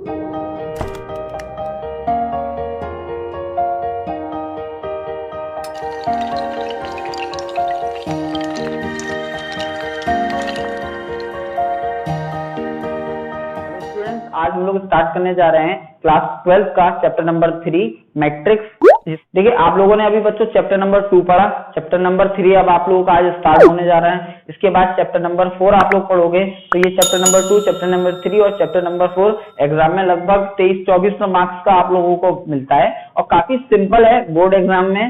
आज हम लोग स्टार्ट करने जा रहे हैं क्लास 12 का चैप्टर नंबर 3 मैट्रिक्स। देखिए आप लोगों ने अभी बच्चों चैप्टर नंबर 2 पढ़ा, चैप्टर नंबर 3 अब आप लोगों का आज स्टार्ट होने जा रहा है। इसके बाद चैप्टर नंबर 4 आप लोग पढ़ोगे। तो ये चैप्टर नंबर 2, चैप्टर नंबर 3 और चैप्टर नंबर 4 एग्जाम में लगभग 23-24 मार्क्स का आप लोगों को मिलता है और काफी सिंपल है। बोर्ड एग्जाम में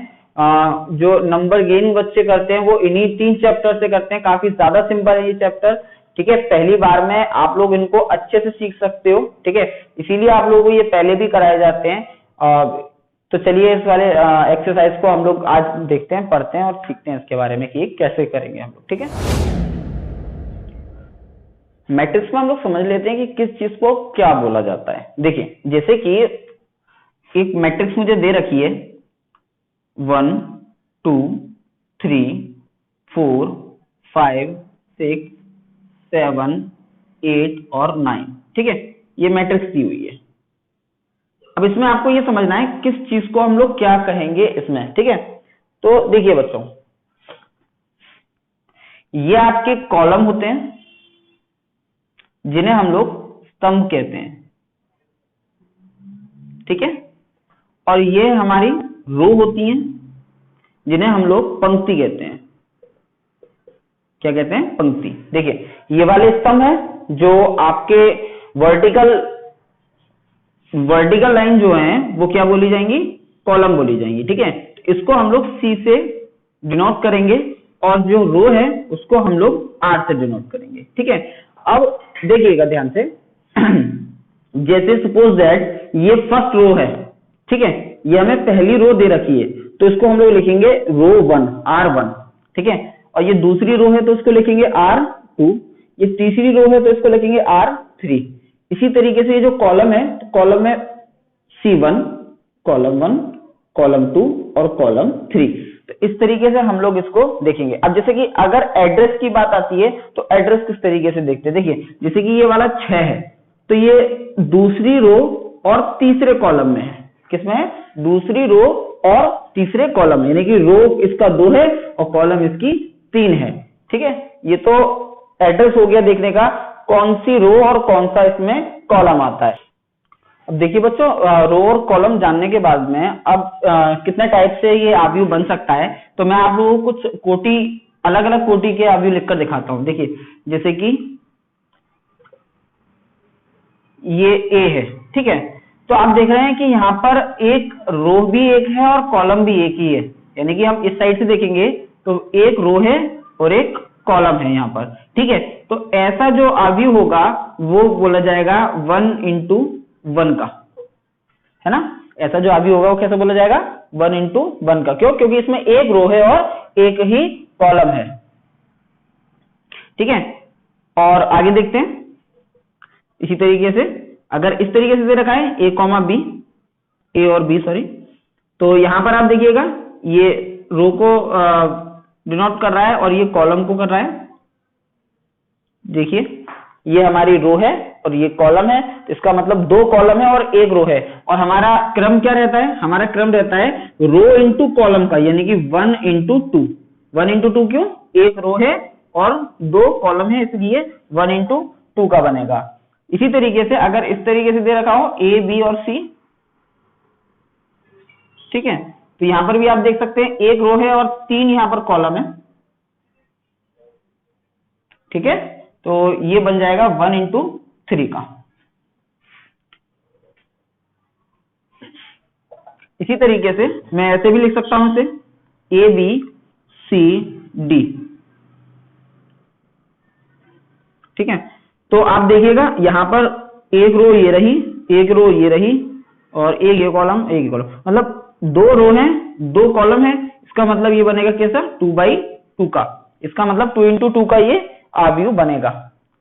जो नंबर गेन बच्चे करते हैं वो इन्हीं 3 चैप्टर से करते हैं। काफी ज्यादा सिंपल है ये चैप्टर, ठीक है। पहली बार में आप लोग इनको अच्छे से सीख सकते हो, ठीक है। इसीलिए आप लोगों को ये पहले भी कराए जाते हैं। तो चलिए इस वाले एक्सरसाइज को हम लोग आज देखते हैं, पढ़ते हैं और सीखते हैं इसके बारे में कि कैसे करेंगे हम लोग, ठीक है। मैट्रिक्स में हम लोग समझ लेते हैं कि किस चीज को क्या बोला जाता है। देखिए जैसे कि एक मैट्रिक्स मुझे दे रखी है 1 2 3 4 5 6 7 8 और 9, ठीक है। ये मैट्रिक्स दी हुई है। अब इसमें आपको ये समझना है किस चीज को हम लोग क्या कहेंगे इसमें, ठीक है। तो देखिए बच्चों, ये आपके कॉलम होते हैं जिन्हें हम लोग स्तंभ कहते हैं, ठीक है। और ये हमारी रो होती हैं जिन्हें हम लोग पंक्ति कहते हैं। क्या कहते हैं? पंक्ति। देखिए ये वाले स्तंभ है जो आपके वर्टिकल लाइन जो है वो क्या बोली जाएंगी? कॉलम बोली जाएंगी, ठीक है। इसको हम लोग सी से डिनोट करेंगे और जो रो है उसको हम लोग आर से डिनोट करेंगे, ठीक है। अब देखिएगा ध्यान से जैसे सपोज दैट ये फर्स्ट रो है, ठीक है। ये हमें पहली रो दे रखी है तो इसको हम लोग लिखेंगे रो 1 R1, ठीक है। और ये दूसरी रो है तो इसको लिखेंगे R2, ये तीसरी रो है तो इसको लिखेंगे R3। इसी तरीके से ये जो कॉलम है तो कॉलम में C1, कॉलम 1, कॉलम 2 और कॉलम 3। तो इस तरीके से हम लोग इसको देखेंगे। अब जैसे कि अगर एड्रेस की बात आती है तो एड्रेस किस तरीके से देखते हैं। देखिए जैसे कि ये वाला 6 है तो ये दूसरी रो और तीसरे कॉलम में है। किसमें है? दूसरी रो और तीसरे कॉलम में, यानी कि रो इसका 2 है और कॉलम इसकी 3 है, ठीक है। ये तो एड्रेस हो गया देखने का कौन सी रो और कौन सा इसमें कॉलम आता है। अब देखिए बच्चों, रो और कॉलम जानने के बाद में अब कितने टाइप से ये आव्यूह बन सकता है तो मैं आप लोगों को कुछ कोटि, अलग अलग कोटि के आव्यूह लिखकर दिखाता हूं। देखिए जैसे कि ये ए है, ठीक है। तो आप देख रहे हैं कि यहाँ पर एक रो भी एक है और कॉलम भी एक ही है, यानी कि हम इस साइड से देखेंगे तो एक रो है और एक कॉलम है यहाँ पर, ठीक है। तो ऐसा जो आव्यूह होगा वो बोला जाएगा 1 into 1 का, है ना। ऐसा जो आव्यूह होगा वो कैसे बोला जाएगा? 1 into 1 का। क्यों? क्योंकि इसमें एक रो है और एक ही कॉलम है, ठीक है। और आगे देखते हैं इसी तरीके से, अगर इस तरीके से दे रखा है ए कॉमा बी, ए और बी सॉरी, तो यहां पर आप देखिएगा ये रो को डिनोट कर रहा है और ये कॉलम को कर रहा है। देखिए ये हमारी रो है और ये कॉलम है, तो इसका मतलब 2 कॉलम है और 1 रो है। और हमारा क्रम क्या रहता है? हमारा क्रम रहता है रो इंटू कॉलम का, यानी कि 1 into 2। 1 into 2 क्यों? एक रो है और 2 कॉलम है, इसलिए 1 into 2 का बनेगा। इसी तरीके से अगर इस तरीके से दे रखा हो ए बी और सी, ठीक है, तो यहां पर भी आप देख सकते हैं एक रो है और 3 यहां पर कॉलम है, ठीक है। तो ये बन जाएगा 1 into 3 का। इसी तरीके से मैं ऐसे भी लिख सकता हूं इसे ए बी सी डी, ठीक है। तो आप देखिएगा यहां पर एक रो ये रही, एक रो ये रही और एक ये कॉलम, एक कॉलम, मतलब 2 रो है 2 कॉलम है। इसका मतलब ये बनेगा कैसा? 2/2 का। इसका मतलब 2 into 2 का ये आव्यूह बनेगा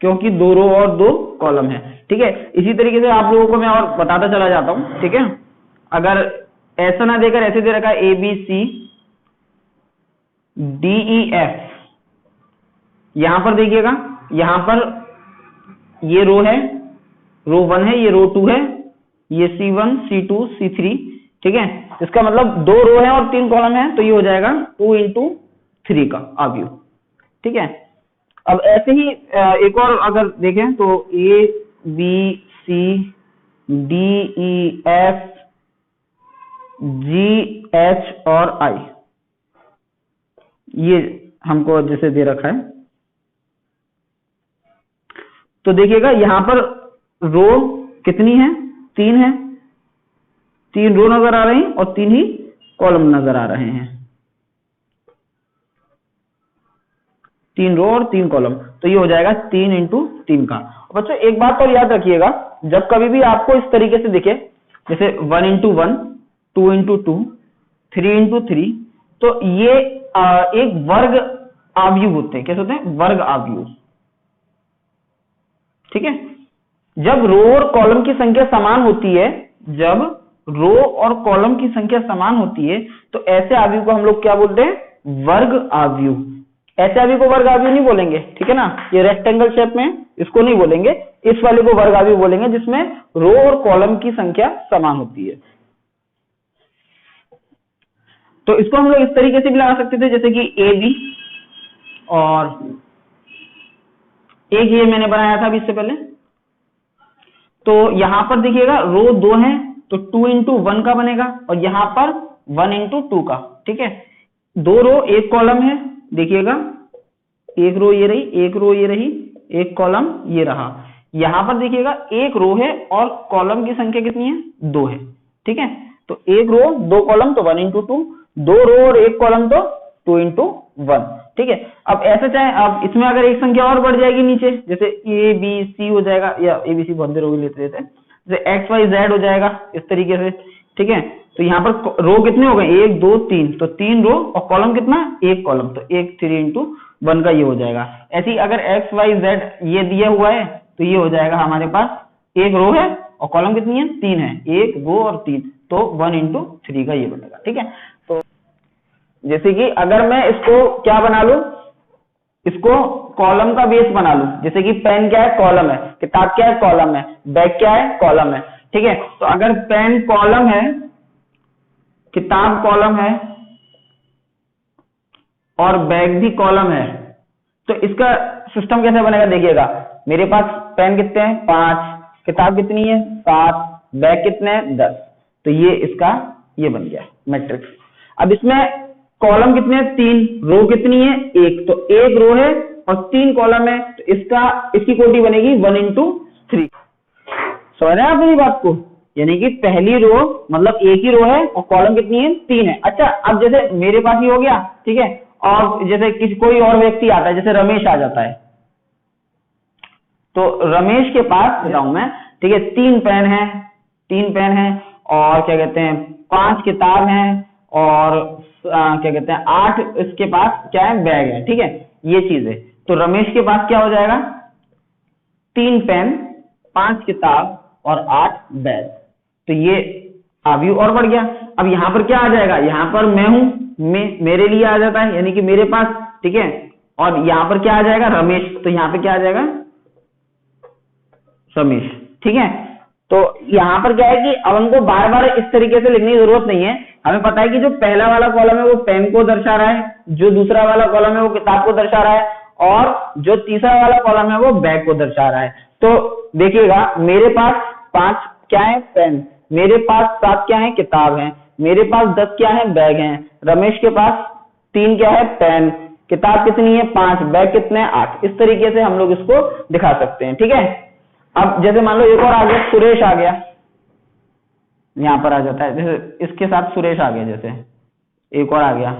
क्योंकि 2 रो और 2 कॉलम है, ठीक है। इसी तरीके से आप लोगों को मैं और बताता चला जाता हूं, ठीक है। अगर ऐसा ना देकर ऐसे दे रखा है A B C D E F, यहां पर देखिएगा यहां पर ये रो है रो 1 है, ये रो 2 है, ये C1 C2 C3, ठीक है। इसका मतलब 2 रो है और 3 कॉलम है, तो ये हो जाएगा 2 into 3 का आव्यूह, ठीक है। अब ऐसे ही एक और अगर देखें तो A B C D E F G H और I, ये हमको जैसे दे रखा है, तो देखिएगा यहां पर रो कितनी है, 3 है, 3 रो नजर आ रहे हैं और 3 ही कॉलम नजर आ रहे हैं, 3 रो और 3 कॉलम, तो ये हो जाएगा 3 into 3 का। बच्चों एक बात और याद रखिएगा, जब कभी भी आपको इस तरीके से दिखे, जैसे 1 into 1, 2 into 2, 3 into 3, तो ये एक वर्ग आव्यूह होते हैं। कैसे होते हैं? वर्ग आव्यूह, ठीक है। जब रो और कॉलम की संख्या समान होती है, जब रो और कॉलम की संख्या समान होती है, तो ऐसे आव्यूह को हम लोग क्या बोलते हैं? वर्ग आव्यूह। ऐसे आव्यूह को वर्ग आव्यूह नहीं बोलेंगे, ठीक है ना। ये रेक्टेंगल शेप में इसको नहीं बोलेंगे, इस वाले को वर्ग आव्यूह बोलेंगे, जिसमें रो और कॉलम की संख्या समान होती है। तो इसको हम लोग इस तरीके से भी लगा सकते थे, जैसे कि ए बी, और एक ये मैंने बनाया था अभी इससे पहले। तो यहां पर देखिएगा रो 2 है, तो 2 into 1 का बनेगा, और यहां पर 1 into 2 का, ठीक है। 2 रो 1 कॉलम है, देखिएगा 1 रो ये रही, 1 रो ये रही, 1 कॉलम ये रहा। यहां पर देखिएगा 1 रो है और कॉलम की संख्या कितनी है? 2 है, ठीक है। तो 1 रो 2 कॉलम तो 1 into 2, 2 रो और 1 कॉलम तो 2 into 1, ठीक है। अब ऐसा चाहे, अब इसमें अगर एक संख्या और बढ़ जाएगी नीचे, जैसे ए बी सी हो जाएगा, या ए बी सी बहुत देर हो लेते थे, जैसे एक्स वाई जेड हो जाएगा इस तरीके से, ठीक है। तो यहाँ पर रो कितने हो गए? 1 2 3, तो 3 रो और कॉलम कितना? 1 कॉलम, तो 1 3 into 1 का ये हो जाएगा। ऐसे ही अगर एक्स वाई जेड ये दिया हुआ है, तो ये हो जाएगा हमारे पास 1 रो है और कॉलम कितनी है? 3 है, 1 2 और 3, तो 1 into 3 का ये बनेगा, ठीक है। तो जैसे कि अगर मैं इसको क्या बना लूं, इसको कॉलम का बेस बना लूं, जैसे कि पेन क्या है? कॉलम है, किताब क्या है? कॉलम है, बैग क्या है? कॉलम है, ठीक है। तो अगर पेन कॉलम है, किताब कॉलम है और बैग भी कॉलम है, तो इसका सिस्टम कैसे बनेगा? देखिएगा, मेरे पास पेन कितने हैं? 5, किताब कितनी है? 7, बैग कितने हैं? 10, तो ये इसका ये बन गया मैट्रिक्स। अब इसमें कॉलम कितने हैं? 3, रो कितनी है? 1, तो 1 रो है और 3 कॉलम है, तो इसकी कोटि बनेगी 1 into 3। समझ रहे हैं आप मेरी बात को? यानी कि पहली रो मतलब एक ही रो है और कॉलम कितनी है? 3 है। अच्छा, अब जैसे मेरे पास ही हो गया, ठीक है, और जैसे कोई और व्यक्ति आता है, जैसे रमेश आ जाता है, तो रमेश के पास बताऊं मैं, ठीक है, 3 पेन है, 3 पेन है, और क्या कहते हैं 5 किताब हैं, और क्या कहते हैं 8 इसके पास क्या है? बैग है, ठीक है, ये चीज है। तो रमेश के पास क्या हो जाएगा? 3 पेन, 5 किताब और 8 बैग, तो ये आव्यूह और बढ़ गया। अब यहां पर क्या आ जाएगा? यहां पर मैं हूं, मेरे लिए आ जाता है, यानी कि मेरे पास, ठीक है, और यहां पर क्या आ जाएगा? रमेश, तो यहां पे क्या आ जाएगा? रमेश, ठीक है। तो यहां पर क्या है कि अब हमको बार बार इस तरीके से लिखने की जरूरत नहीं है, हमें पता है कि जो पहला वाला कॉलम है वो पेन को दर्शा रहा है, जो दूसरा वाला कॉलम है वो किताब को दर्शा रहा है, और जो तीसरा वाला कॉलम है वो बैग को दर्शा रहा है। तो देखिएगा, मेरे पास 5 क्या है? पेन, मेरे पास 7 क्या है? किताब है, मेरे पास 10 क्या है? बैग है, रमेश के पास 3 क्या है? पेन, किताब कितनी है? 5, बैग कितने हैं? 8। इस तरीके से हम लोग इसको दिखा सकते हैं, ठीक है। अब जैसे मान लो एक और आ गया, सुरेश आ गया, यहां पर आ जाता है, जैसे इसके साथ सुरेश आ गया, जैसे एक और आ गया,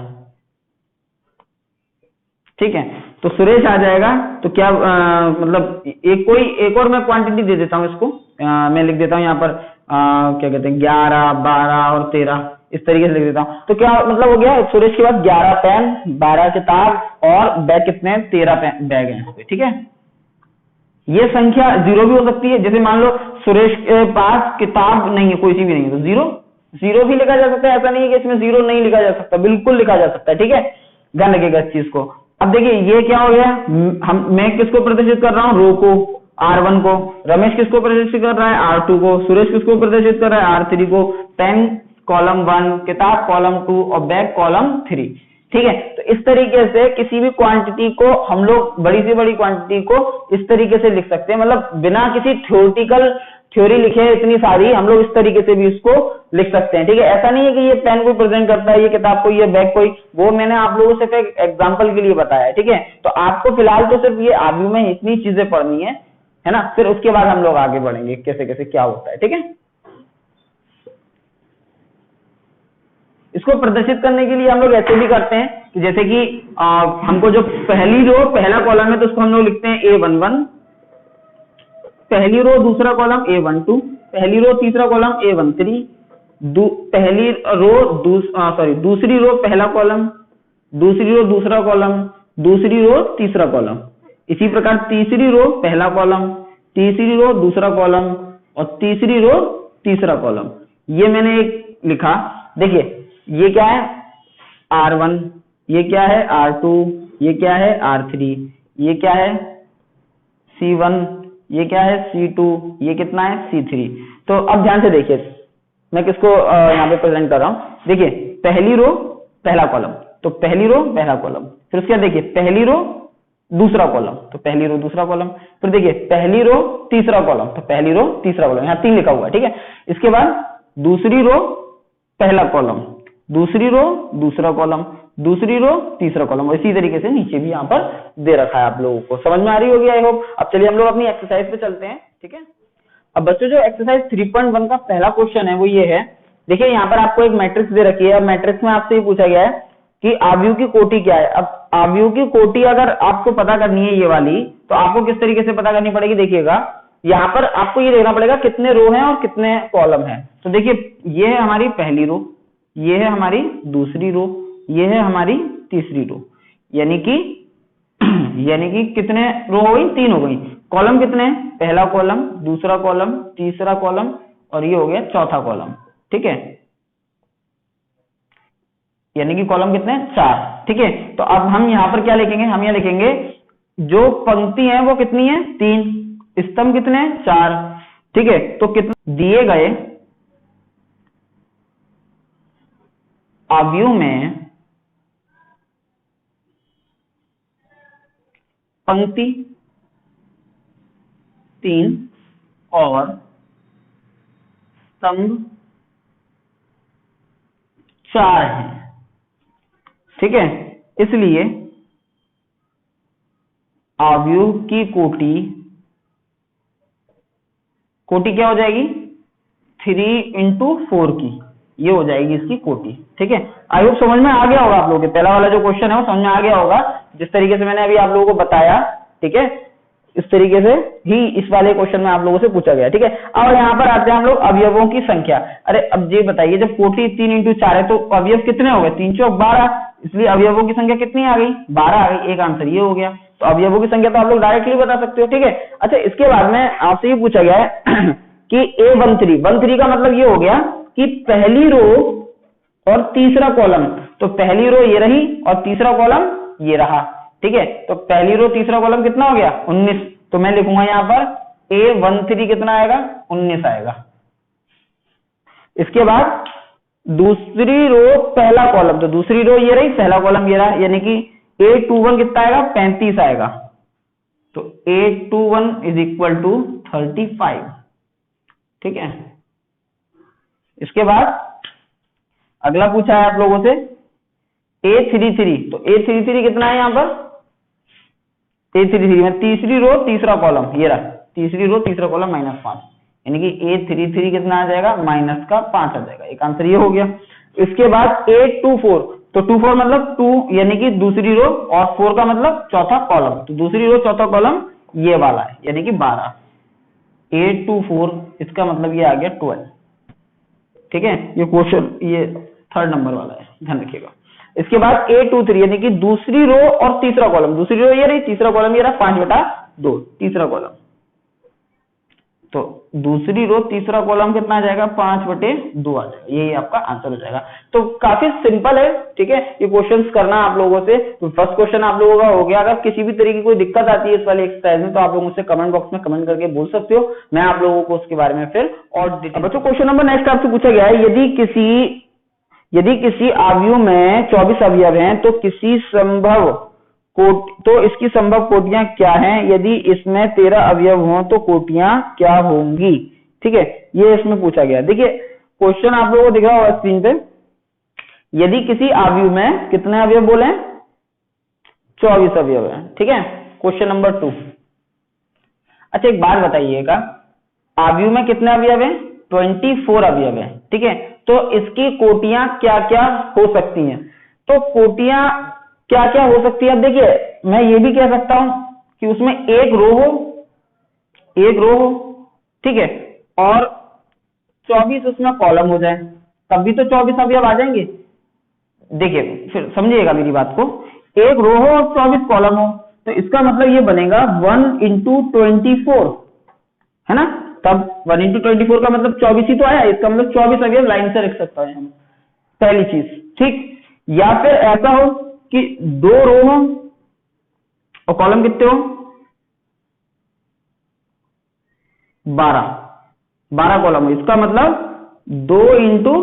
ठीक है। तो सुरेश आ जाएगा, तो क्या मतलब एक और मैं क्वांटिटी दे देता हूं इसको, मैं लिख देता हूं यहाँ पर क्या कहते हैं 11 12 और 13, इस तरीके से लिख देता हूं। तो क्या मतलब हो गया? सुरेश के पास 11 पेन, 12 किताब और बैग कितने हैं? 13 बैग हैं, ठीक है। ये संख्या 0 भी हो सकती है, जैसे मान लो सुरेश के पास किताब नहीं है, कोई सी भी नहीं है, तो 0 भी लिखा जा सकता है। ऐसा नहीं है कि इसमें 0 नहीं लिखा जा सकता, बिल्कुल लिखा जा सकता है, ठीक है। ध्यान रखिएगा इस चीज को। अब देखिए ये क्या हो गया, मैं किसको प्रदर्शित कर रहा हूं? रो को, R1 को, रमेश किसको प्रदर्शित कर रहा है R2 को, सुरेश किसको प्रदर्शित कर रहा है R3 को, पेन कॉलम 1, किताब कॉलम 2 और बैग कॉलम 3। ठीक है, तो इस तरीके से किसी भी क्वांटिटी को हम लोग, बड़ी से बड़ी क्वांटिटी को इस तरीके से लिख सकते हैं, मतलब बिना किसी थ्योरी लिखे इतनी सारी हम लोग इस तरीके से भी इसको लिख सकते हैं। ठीक है, ऐसा नहीं है कि ये पेन को प्रेजेंट करता है, ये किताब को, ये बैग कोई, वो मैंने आप लोगों से सिर्फ एग्जांपल के लिए बताया है। ठीक है, तो आपको फिलहाल तो सिर्फ ये आव्यूह में इतनी चीजें पढ़नी है ना, फिर उसके बाद हम लोग आगे बढ़ेंगे कैसे कैसे क्या होता है। ठीक है, इसको प्रदर्शित करने के लिए हम लोग ऐसे भी करते हैं कि जैसे कि हमको जो पहली रो पहला कॉलम है तो उसको हम लोग लिखते हैं A11, पहली रो दूसरा कॉलम A12, पहली रो तीसरा कॉलम A13, पहली रो दूसरी रो पहला कॉलम, दूसरी रो दूसरा कॉलम, दूसरी रो तीसरा कॉलम। इसी प्रकार तीसरी रो पहला कॉलम, तीसरी रो दूसरा कॉलम और तीसरी रो तीसरा कॉलम। ये मैंने एक लिखा, देखिए ये क्या है R1, ये क्या है R2, ये क्या है R3, ये क्या है C1, ये क्या है C2, ये कितना है C3। तो अब ध्यान से देखिए, मैं किसको यहाँ पे प्रेजेंट कर रहा हूँ। देखिए पहली रो पहला कॉलम, तो पहली रो पहला कॉलम, फिर उसके बाद देखिए पहली रो दूसरा कॉलम, तो पहली रो दूसरा कॉलम, फिर देखिए पहली रो तीसरा कॉलम, तो पहली रो तीसरा कॉलम, यहाँ 3 लिखा हुआ है। ठीक है, इसके बाद दूसरी रो पहला कॉलम, दूसरी रो दूसरा कॉलम, दूसरी रो तीसरा कॉलम, और इसी तरीके से नीचे भी यहाँ पर दे रखा है। आप लोगों को समझ में आ रही होगी आई होप। अब चलिए हम लोग अपनी एक्सरसाइज पे चलते हैं। ठीक है, अब बच्चों जो एक्सरसाइज 3.1 का पहला क्वेश्चन है वो ये है, देखिए यहाँ पर आपको एक मैट्रिक्स दे रखी है। अब मैट्रिक्स में आपसे ये पूछा गया है कि आव्यूह की कोटि क्या है। अब आव्यूह की कोटि अगर आपको पता करनी है ये वाली, तो आपको किस तरीके से पता करनी पड़ेगी, देखिएगा यहाँ पर आपको ये देखना पड़ेगा कितने रो हैं और कितने कॉलम हैं। तो देखिए ये है हमारी पहली रो, ये है हमारी दूसरी रो, ये है हमारी तीसरी रो, यानी कि कितने रो हो गई, 3 हो गई। कॉलम कितने हैं, पहला कॉलम, दूसरा कॉलम, तीसरा कॉलम और ये हो गया चौथा कॉलम। ठीक है, यानी कि कॉलम कितने, 4। ठीक है, तो अब हम यहाँ पर क्या लिखेंगे, हम यहाँ लिखेंगे जो पंक्ति है वो कितनी है, 3, स्तंभ कितने, 4। ठीक है, तो कितने दिए गए आव्यूह में पंक्ति 3 और स्तंभ 4 है। ठीक है, इसलिए आव्यूह की कोटि क्या हो जाएगी, 3x4 की, ये हो जाएगी इसकी कोटि। ठीक है, आई होप समझ में आ गया होगा आप लोगों के, पहला वाला जो क्वेश्चन है वो समझ में आ गया होगा जिस तरीके से मैंने अभी आप लोगों को बताया। ठीक है, इस तरीके से ही इस वाले क्वेश्चन में आप लोगों से पूछा गया। ठीक है, अब यहाँ पर आते हैं हम लोग अवयवों की संख्या। अरे अब ये बताइए, जब कोटि 3x4 है तो अवयव कितने हो गए, 3 चौक 12, इसलिए अवयवों की संख्या कितनी आ गई, 12 आ गई। एक आंसर ये हो गया। तो अवयवों की संख्या तो आप लोग डायरेक्टली बता सकते हो। ठीक है, अच्छा इसके बाद में आपसे ये पूछा गया है कि A13 का मतलब ये हो गया कि पहली रो और तीसरा कॉलम, तो पहली रो ये रही और तीसरा कॉलम ये रहा। ठीक है, तो पहली रो तीसरा कॉलम कितना हो गया, 19। तो मैं लिखूंगा यहाँ पर A13 कितना आएगा, 19 आएगा। इसके बाद दूसरी रो पहला कॉलम, तो दूसरी रो ये रही, पहला कॉलम ये रहा, यानी कि A21 कितना आएगा, 35 आएगा। तो A21 = 35। ठीक है, इसके बाद अगला पूछा है आप लोगों से A33, तो A33 कितना है यहाँ पर, A33 में तीसरी रो तीसरा कॉलम ये रहा, तीसरी रो तीसरा कॉलम -5, यानी कि A33 कितना आ जाएगा, -5 आ जाएगा। एक आंसर ये हो गया। इसके बाद A24, तो 24 मतलब 2, यानी कि दूसरी रो, और 4 का मतलब चौथा कॉलम, तो दूसरी रो चौथा कॉलम ये वाला है, यानी कि 12। A24 इसका मतलब ये आ गया 12। ठीक है, ये क्वेश्चन ये 3rd नंबर वाला है, ध्यान रखिएगा। इसके बाद A23 यानी कि दूसरी रो और तीसरा कॉलम, दूसरी रो ये रही, तीसरा कॉलम ये रहा, 5/2 तीसरा कॉलम, तो दूसरी रो तीसरा कॉलम कितना आ जाएगा, 5/2 आ जाएगा। यही आपका आंसर हो जाएगा। तो काफी सिंपल है, ठीक है, ये क्वेश्चंस करना आप लोगों से। तो फर्स्ट क्वेश्चन आप लोगों का हो गया। अगर किसी भी तरीके की कोई दिक्कत आती है इस वाले एक्सरसाइज में तो आप लोग मुझसे कमेंट बॉक्स में कमेंट करके बोल सकते हो, मैं आप लोगों को उसके बारे में फिर और बच्चों क्वेश्चन नंबर नेक्स्ट आपसे पूछा गया है, यदि किसी अवयव में 24 अवयव हैं तो इसकी संभव कोटियां क्या हैं? यदि इसमें 13 अवयव हों तो कोटियां क्या होंगी? ठीक है, ये इसमें पूछा गया। देखिए क्वेश्चन आप लोगों को दिख रहा होगा स्क्रीन पे। यदि किसी अवयव में कितने अवयव बोले? 24 अवयव है। ठीक है, क्वेश्चन नंबर 2। अच्छा एक बात बताइएगा, अवयव में कितने अवयव हैं? 24 अवयव है। ठीक है, तो इसकी कोटियां क्या क्या हो सकती हैं? तो कोटियां क्या क्या हो सकती है? अब देखिए मैं ये भी कह सकता हूं कि उसमें एक रो हो, ठीक है, और 24 उसमें कॉलम हो जाए, तब भी तो 24 अवयव आ जाएंगे। देखिए फिर समझिएगा मेरी बात को, एक रो हो और 24 कॉलम हो, तो इसका मतलब ये बनेगा 1 × 24, है ना? तब 1 × 24 का मतलब 24 ही तो आया, इसका मतलब 24 अवयव लाइन से रख सकते हैं हम, पहली चीज। ठीक, या फिर ऐसा हो कि 2 रो हो और कॉलम कितने हो? 12 कॉलम हो, इसका मतलब 2 ×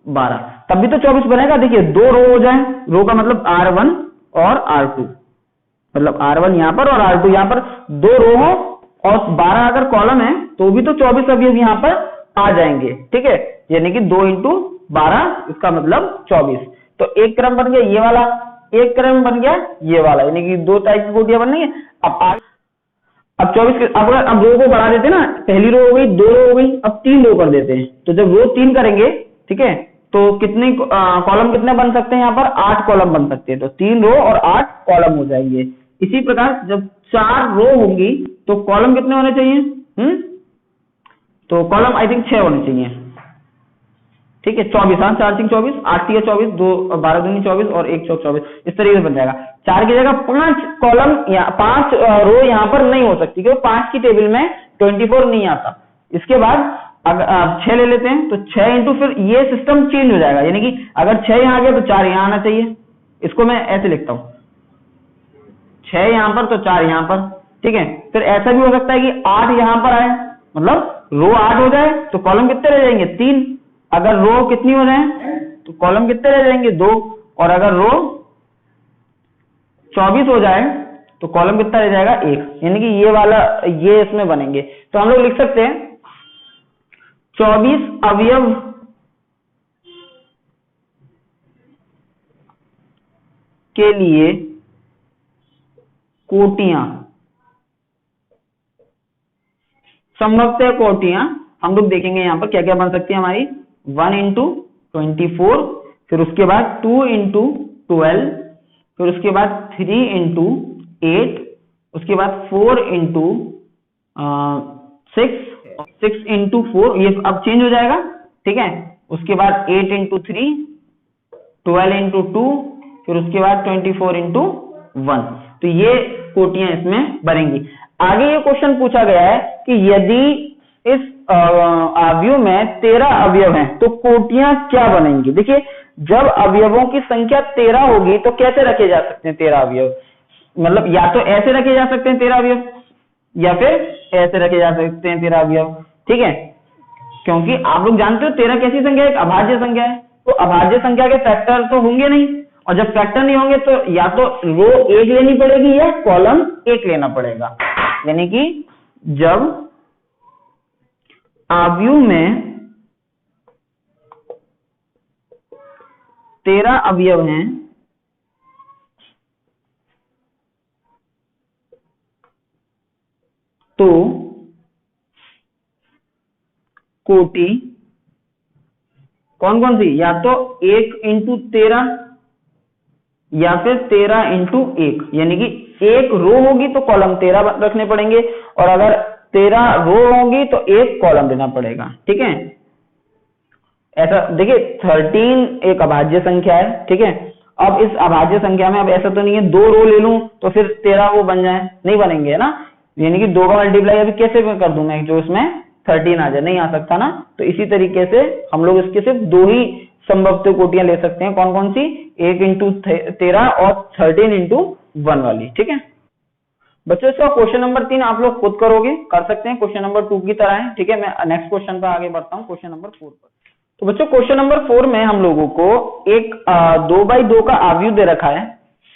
12, तब भी तो 24 बनेगा। देखिए 2 रो हो जाए, रो का मतलब R1 और R2, मतलब R1 यहां पर और R2 यहां पर, 2 रो हो और 12 अगर कॉलम है तो भी तो 24 अवयव यहां पर आ जाएंगे। ठीक है, यानी कि 2 × 12 इसका मतलब 24। तो एक क्रम बन गया ये वाला, एक क्रम बन गया ये वाला, यानी कि 2 टाइप की कोटियां बन गई। अब 24 अब रो को बढ़ा देते ना, पहली रो हो गई, 2 रो हो गई, अब 3 रो कर देते हैं। तो जब रो 3 करेंगे, ठीक है, तो कितने कॉलम कितने बन सकते हैं? यहाँ पर 8 कॉलम बन सकते हैं। तो 3 रो और 8 कॉलम हो जाएंगे। इसी प्रकार जब 4 रो होंगी तो कॉलम कितने होने चाहिए? तो कॉलम आई थिंक 6 होने चाहिए। ठीक है, 24, हाँ 4 × 3 24, 8 × 24, 2 12 दूनी 24 और 1 × 24, इस तरीके से बन जाएगा। 4 की जगह 5 कॉलम या 5 रो यहाँ पर नहीं हो सकती, क्योंकि 5 की टेबल में 24 नहीं आता। इसके बाद अगर 6 ले लेते हैं तो 6 × फिर ये सिस्टम चेंज हो जाएगा, यानी कि अगर 6 यहाँ आ गया तो 4 यहाँ आना चाहिए। इसको मैं ऐसे लिखता हूँ, 6 यहाँ पर तो 4 यहाँ पर। ठीक है, फिर ऐसा भी हो सकता है कि 8 यहाँ पर आए, मतलब रो 8 हो जाए तो कॉलम कितने रह जाएंगे? 3। अगर रो कितनी हो जाए तो कॉलम कितने रह जाएंगे? 2। और अगर रो 24 हो जाए तो कॉलम कितना रह जाएगा? 1। यानी कि ये वाला ये इसमें बनेंगे। तो हम लोग लिख सकते हैं 24 अवयव के लिए कोटियां, संभवतः कोटियां हम लोग देखेंगे यहां पर क्या क्या बन सकती है हमारी। 1 × 24, फिर उसके बाद 2 × 12, फिर उसके बाद 3 × 8, उसके बाद 4 × 6, 6 × 4, ये अब चेंज हो जाएगा। ठीक है, उसके बाद 8 × 3, 12 × 2, फिर उसके बाद 24 × 1। तो ये कोटियां इसमें बनेंगी। आगे ये क्वेश्चन पूछा गया है कि यदि इस अवयव में 13 अवयव हैं तो कोटियां क्या बनेंगी? देखिए जब अवयवों की संख्या 13 होगी तो कैसे रखे जा सकते हैं 13 अवयव? मतलब या तो ऐसे रखे जा सकते हैं 13 अवयव, या फिर ऐसे रखे जा सकते हैं 13 अवयव। ठीक है, क्योंकि आप लोग जानते हो 13 कैसी संख्या है? एक अभाज्य संख्या है। तो अभाज्य संख्या के फैक्टर तो होंगे नहीं, और जब फैक्टर नहीं होंगे तो या तो रो 1 लेनी पड़ेगी या कॉलम 1 लेना पड़ेगा। यानी कि जब अवयव में 13 अवयव हैं तो कोटि कौन कौन सी? या तो 1 × 13 या फिर 13 × 1, यानी कि एक रो होगी तो कॉलम 13 रखने पड़ेंगे, और अगर 13 रो होंगी तो एक कॉलम देना पड़ेगा। ठीक है, ऐसा देखिए 13 एक अभाज्य संख्या है। ठीक है, अब इस अभाज्य संख्या में अब ऐसा तो नहीं है 2 रो ले लूं तो फिर 13 वो बन जाए, नहीं बनेंगे, है ना? यानी कि 2 का मल्टीप्लाई अभी कैसे कर दूं मैं, जो इसमें 13 आ जाए, नहीं आ सकता ना। तो इसी तरीके से हम लोग इसके सिर्फ दो ही संभव कोटियां ले सकते हैं, कौन कौन सी, 1 इंटू 13 और 13 इंटू 1 वाली। ठीक है बच्चों, इसका क्वेश्चन नंबर 3 आप लोग खुद करोगे, कर सकते हैं, क्वेश्चन नंबर 2 की तरह है। ठीक है, मैं नेक्स्ट क्वेश्चन पर आगे बढ़ता हूँ, क्वेश्चन नंबर 4 पर। तो बच्चों क्वेश्चन नंबर 4 में हम लोगों को एक 2x2 का आव्यूह दे रखा है,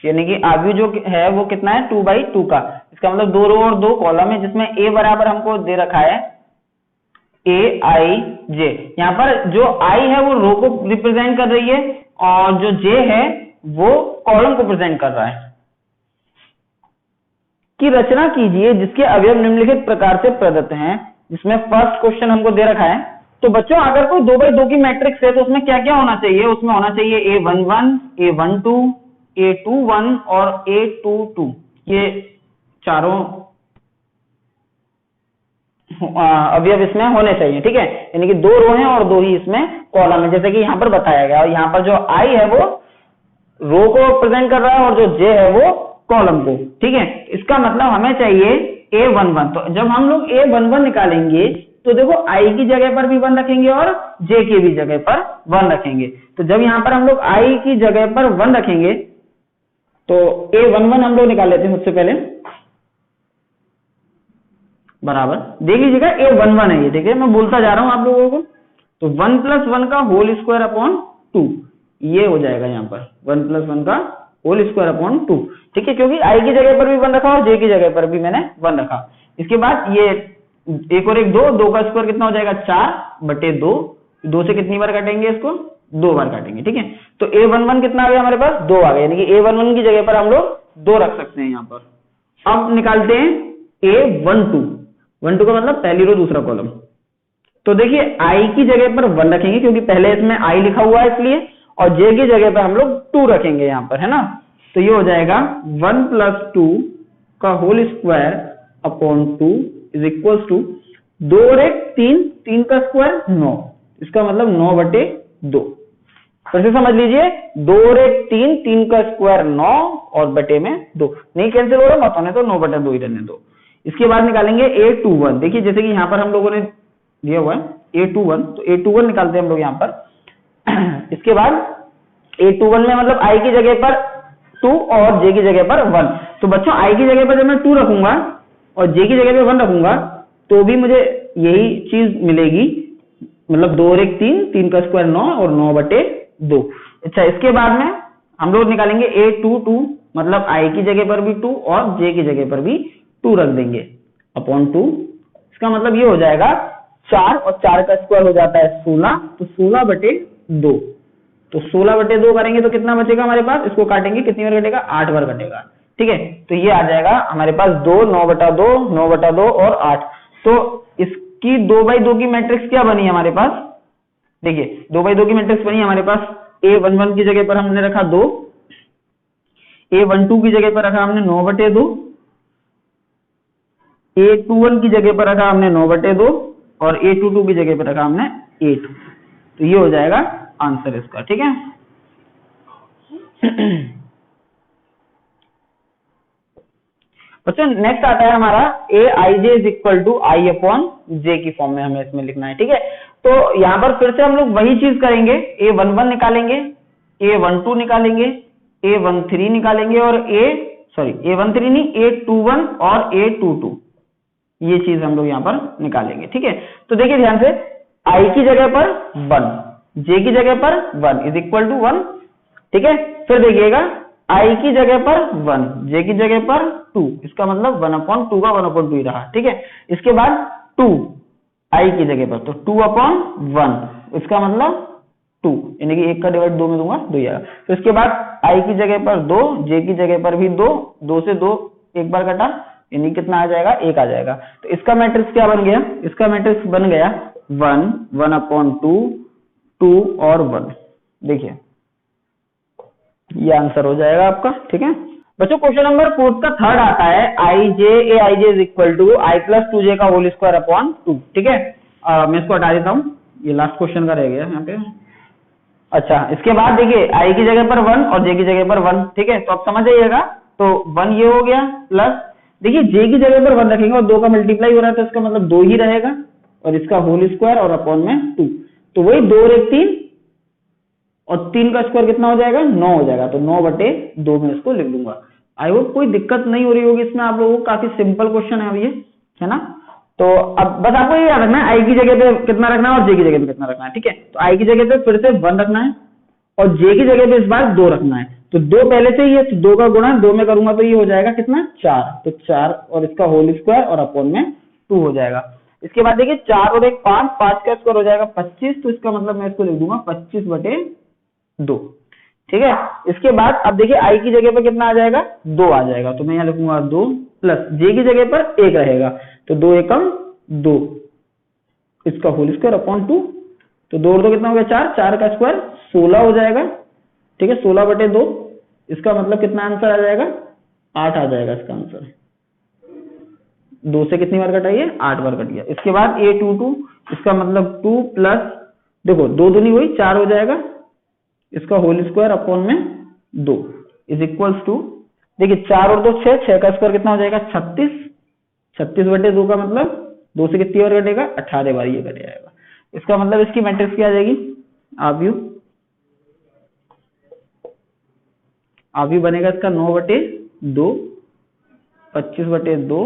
यानी कि आव्यूह जो है वो कितना है, 2x2 का। इसका मतलब 2 रो और 2 कॉलम है, जिसमें a बराबर हमको दे रखा है aij। यहाँ पर जो i है वो रो को रिप्रेजेंट कर रही है और जो j है वो कॉलम को प्रेजेंट कर रहा है। की रचना कीजिए जिसके अवयव निम्नलिखित प्रकार से प्रदत्त हैं, जिसमें फर्स्ट क्वेश्चन हमको दे रखा है। तो बच्चों अगर कोई 2x2 की मैट्रिक्स है तो उसमें क्या क्या होना चाहिए, उसमें होना चाहिए a11, a12, a21 और a22, ये चारों अवयव इसमें होने चाहिए। ठीक है, यानी कि 2 रो हैं और 2 ही इसमें कॉलम है, जैसे कि यहाँ पर बताया गया। और यहाँ पर जो i है वो रो को प्रेजेंट कर रहा है और जो j है वो कॉलम को। ठीक है, इसका मतलब हमें चाहिए a11। तो जब हम लोग a11 निकालेंगे तो देखो i की जगह पर भी 1 रखेंगे और j की भी जगह पर 1 रखेंगे। तो जब यहाँ पर हम लोग i की जगह पर 1 रखेंगे तो a11 हम लोग निकाल लेते हैं सबसे पहले, बराबर देख लीजिएगा a11 है ये। ठीक है, मैं बोलता जा रहा हूं आप लोगों को। तो 1 + 1 का होल स्क्वायर अपॉन 2 ये हो जाएगा यहाँ पर 1 + 1 का होल स्क्वायर अपॉन 2। ठीक है, क्योंकि i की जगह पर भी 1 रखा और j की जगह पर भी मैंने 1 रखा। इसके बाद ये एक और एक 2 का स्क्वायर कितना हो जाएगा, 4/2। 2 से कितनी बार काटेंगे इसको, 2 बार काटेंगे। ठीक है, तो a11 कितना आ गया हमारे पास, 2 आ गया, यानी कि a11 की जगह पर हम लोग 2 रख सकते हैं यहाँ पर। अब निकालते हैं a12। 12 का मतलब पहली रो दूसरा कॉलम। तो देखिए i की जगह पर 1 रखेंगे क्योंकि पहले इसमें i लिखा हुआ है इसलिए, और j की जगह पर हम लोग 2 रखेंगे यहाँ पर, है ना। तो ये हो जाएगा 1 + 2 का whole square upon 2 is equal to 2 और 1 3, 3 का स्क्वायर 9, इसका मतलब 9/2। फिर से समझ लीजिए, 2 और 1 3, 3 का स्क्वायर 9 और बटे में 2, नहीं कैंसिल हो रहा मत होने तो 9/2 ही रहने दो। इसके बाद निकालेंगे a21। देखिए जैसे कि यहाँ पर हम लोगों ने दिया हुआ है a21, तो a21 निकालते हैं हम लोग यहाँ पर। इसके बाद a21 में मतलब i की जगह पर 2 और j की जगह पर 1। तो बच्चों i की जगह पर जब मैं 2 रखूंगा और j की जगह पे 1 रखूंगा तो भी मुझे यही चीज मिलेगी, मतलब 2 और 1 3, 3 का स्क्वायर 9 और 9/2। अच्छा, इसके बाद में हम लोग निकालेंगे a22, मतलब i की जगह पर भी 2 और j की जगह पर भी 2 रख देंगे अपॉन 2। इसका मतलब ये हो जाएगा 4 और 4 का स्क्वायर हो जाता है 16, तो 16/2। तो 16/2 करेंगे तो कितना बचेगा हमारे पास, इसको काटेंगे कितनी बार कटेगा, 8 बार कटेगा। ठीक है, तो ये आ जाएगा हमारे पास 2, 9/2, 9/2 और 8। तो इसकी 2x2 की मैट्रिक्स क्या बनी हमारे पास, देखिए 2x2 की मैट्रिक्स बनी हमारे पास, a11 की जगह पर हमने रखा 2, a12 की जगह पर रखा हमने 9/2, a21 की जगह पर रखा हमने 9/2 और a22 की जगह पर रखा हमने 8। तो ये हो जाएगा आंसर इसका। ठीक है, बच्चों नेक्स्ट आता है हमारा aij = i/j की फॉर्म में हमें इसमें लिखना है। ठीक है, तो यहां पर फिर से हम लोग वही चीज करेंगे, a11 निकालेंगे, a12 निकालेंगे, a13 निकालेंगे और a13 नहीं, a21 और a22, ये चीज हम लोग यहाँ पर निकालेंगे। ठीक है, तो देखिए ध्यान से, i की जगह पर 1, j की जगह पर 1 इज इक्वल टू 1। ठीक है, फिर देखिएगा i की जगह पर 1, j की जगह पर 2, इसका मतलब 1/2 का 1/2 ही रहा। ठीक है, इसके बाद 2 i की जगह पर, तो 2/1, इसका मतलब 2, यानी कि 1 का डिवाइड 2 में दूंगा 2 आएगा। तो इसके बाद i की जगह पर 2, j की जगह पर भी 2, 2 से 2 एक बार कटा, यानी कितना आ जाएगा, 1 आ जाएगा। तो इसका मैट्रिक्स क्या बन गया, इसका मैट्रिक्स बन गया 1, 1/2, 2 और 1। देखिए ये आंसर हो जाएगा आपका। ठीक है बच्चों, क्वेश्चन नंबर 4 का थर्ड आता है aij = i + 2j का होल स्क्वायर अपॉन 2। ठीक है, मैं इसको हटा देता हूँ, ये लास्ट क्वेश्चन का रह गया यहाँ पे। अच्छा, इसके बाद देखिए i की जगह पर 1 और j की जगह पर 1। ठीक है, तो आप समझ जाइएगा, तो 1 ये हो गया, प्लस देखिए j की जगह पर 1 रखेंगे और 2 का मल्टीप्लाई हो रहा है तो इसका मतलब 2 ही रहेगा, और इसका होल स्क्वायर और अपॉन में 2। तो वही 2 और 1 3 और 3 का स्क्वायर कितना हो जाएगा 9 हो जाएगा। तो 9/2 में इसको लिख दूंगा। आई होप कोई दिक्कत नहीं हो रही होगी इसमें आप लोगों को, काफी सिंपल क्वेश्चन है अब ये, है ना। तो अब बस आपको ये याद रखना है आई की जगह पे कितना रखना है और जे की जगह पे कितना रखना है, ठीक है। तो आई की जगह पे फिर से 1 रखना है और जे की जगह पे इस बार 2 रखना है। तो 2 पहले से ही है, तो 2 का गुणा 2 में करूंगा तो ये हो जाएगा कितना 4। तो 4 और इसका होल स्क्वायर और अपॉन में 2 हो जाएगा। इसके बाद देखिए 4 और 1 5, 5 का स्क्वायर हो जाएगा 25। तो इसका मतलब मैं इसको लिख दूंगा 25/2, ठीक है। इसके बाद अब देखिए आई की जगह पर कितना आ जाएगा 2 आ जाएगा। तो मैं यहाँ लिखूंगा 2 प्लस जे की जगह पर 1 रहेगा। तो 2 एकम 2, इसका होल स्क्वायर अपॉन 2। तो 2 और 2 कितना हो गया 4, 4 का स्क्वायर 16 हो जाएगा, ठीक है। 16/2, इसका मतलब कितना आंसर आ जाएगा 8 आ जाएगा इसका आंसर। 2 से कितनी बार कटा ये 8 बार कट गया। इसके बाद A22, इसका मतलब 2 प्लस देखो 2 दूनी हुई 4 हो जाएगा, इसका होल स्क्वायर अपॉन में 2 इज इक्वल्स टू, देखिए 4 और 2 6, 6 का स्क्वायर कितना हो जाएगा 36। 36/2 का मतलब 2 से कितनी बार कटेगा 18 बार ये कट जाएगा। इसका मतलब इसकी मैट्रिक्स क्या आ जाएगी आव्यू बनेगा इसका 9/2, 25/2,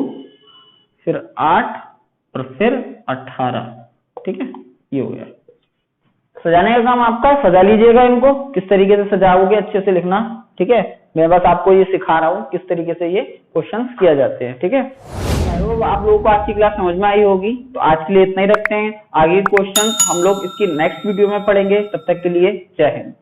फिर 8 और फिर 18, ठीक है। ये हो गया। सजाने का काम आपका, सजा लीजिएगा इनको, किस तरीके से सजाओगे अच्छे से लिखना, ठीक है। मैं बस आपको ये सिखा रहा हूँ किस तरीके से ये क्वेश्चंस किया जाते हैं, ठीक है। आप लोगों को आज की क्लास समझ में आई होगी। तो आज के लिए इतना ही रखते हैं, आगे क्वेश्चंस हम लोग इसकी नेक्स्ट वीडियो में पढ़ेंगे। तब तक के लिए जय हिंद।